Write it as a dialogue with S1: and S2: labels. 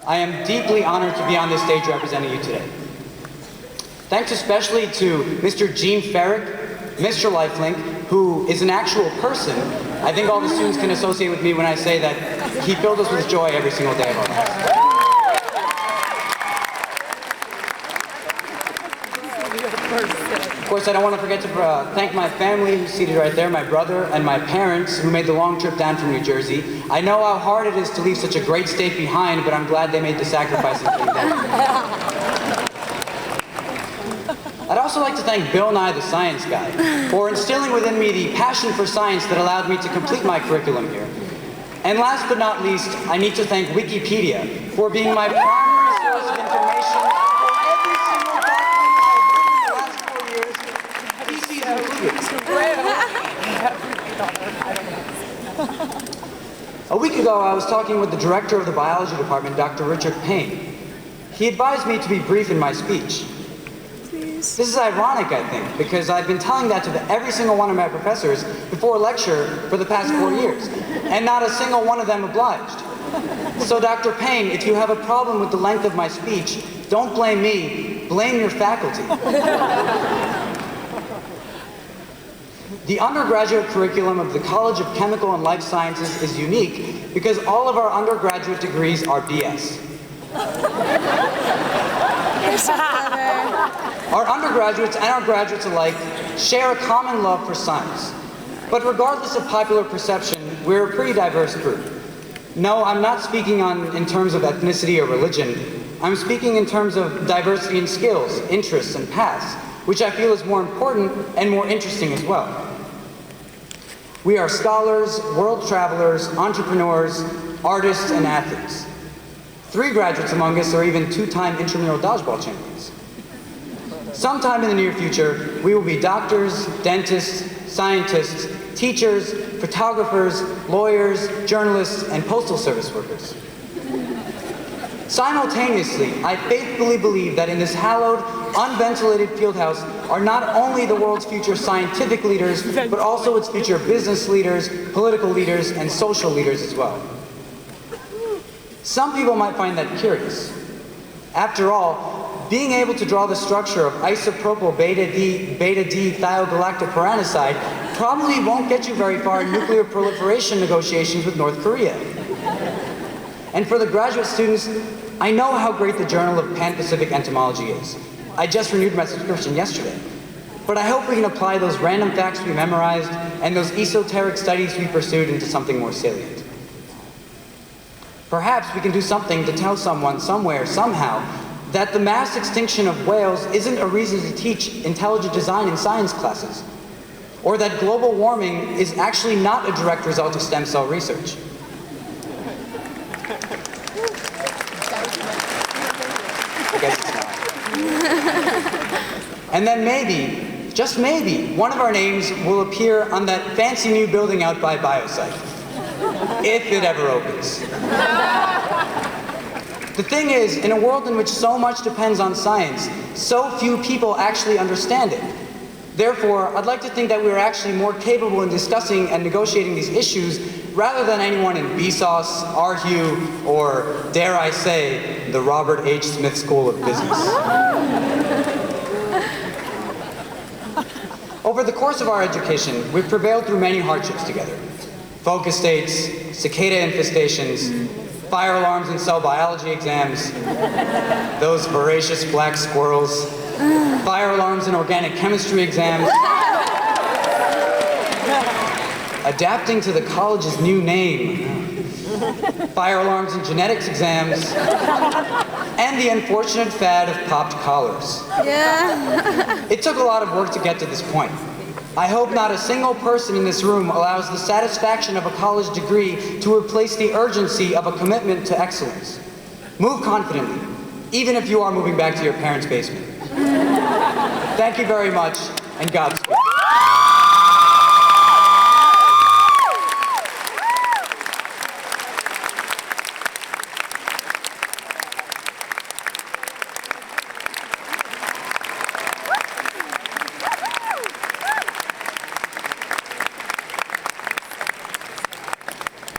S1: I am deeply honored to be on this stage representing you today. Thanks especially to Mr. Gene Ferrick, Mr. Lifelink, who is an actual person. I think all the students can associate with me when I say that he filled us with joy every single day of our lives. Of course, I don't want to forget to thank my family, who's seated right there, my brother, and my parents, who made the long trip down from New Jersey. I know how hard it is to leave such a great state behind, but I'm glad they made the sacrifice and came down. I'd also like to thank Bill Nye, the science guy, for instilling within me the passion for science that allowed me to complete my curriculum here. And last but not least, I need to thank Wikipedia for being my primary source of information for every single document I've written in the last 4 years, theses included. A week ago, I was talking with the director of the biology department, Dr. Richard Payne. He advised me to be brief in my speech. This is ironic, I think, because I've been telling that to every single one of my professors before a lecture for the past 4 years, and not a single one of them obliged. So, Dr. Payne, if you have a problem with the length of my speech, don't blame me, blame your faculty. The undergraduate curriculum of the College of Chemical and Life Sciences is unique because all of our undergraduate degrees are BS. Our undergraduates and our graduates alike share a common love for science. But regardless of popular perception, we're a pretty diverse group. No, I'm not speaking in terms of ethnicity or religion. I'm speaking in terms of diversity in skills, interests, and paths, which I feel is more important and more interesting as well. We are scholars, world travelers, entrepreneurs, artists, and athletes. 3 graduates among us are even 2-time intramural dodgeball champions. Sometime in the near future, we will be doctors, dentists, scientists, teachers, photographers, lawyers, journalists, and postal service workers. Simultaneously, I faithfully believe that in this hallowed, unventilated fieldhouse are not only the world's future scientific leaders, but also its future business leaders, political leaders, and social leaders as well. Some people might find that curious. After all, being able to draw the structure of isopropyl beta-D thiogalactoparanaside probably won't get you very far in nuclear proliferation negotiations with North Korea. And for the graduate students, I know how great the Journal of Pan-Pacific Entomology is. I just renewed my subscription yesterday. But I hope we can apply those random facts we memorized and those esoteric studies we pursued into something more salient. Perhaps we can do something to tell someone, somewhere, somehow, that the mass extinction of whales isn't a reason to teach intelligent design in science classes, or that global warming is actually not a direct result of stem cell research. I guess it's not. And then maybe, just maybe, one of our names will appear on that fancy new building out by Biosite, if it ever opens. The thing is, in a world in which so much depends on science, so few people actually understand it. Therefore, I'd like to think that we're actually more capable in discussing and negotiating these issues rather than anyone in Vsauce, RHU, or, dare I say, the Robert H. Smith School of Business. Over the course of our education, we've prevailed through many hardships together. Focus states, cicada infestations, fire alarms and cell biology exams, those voracious black squirrels, fire alarms and organic chemistry exams, adapting to the college's new name, fire alarms and genetics exams, and the unfortunate fad of popped collars. Yeah. It took a lot of work to get to this point. I hope not a single person in this room allows the satisfaction of a college degree to replace the urgency of a commitment to excellence. Move confidently, even if you are moving back to your parents' basement. Thank you very much, and Godspeed.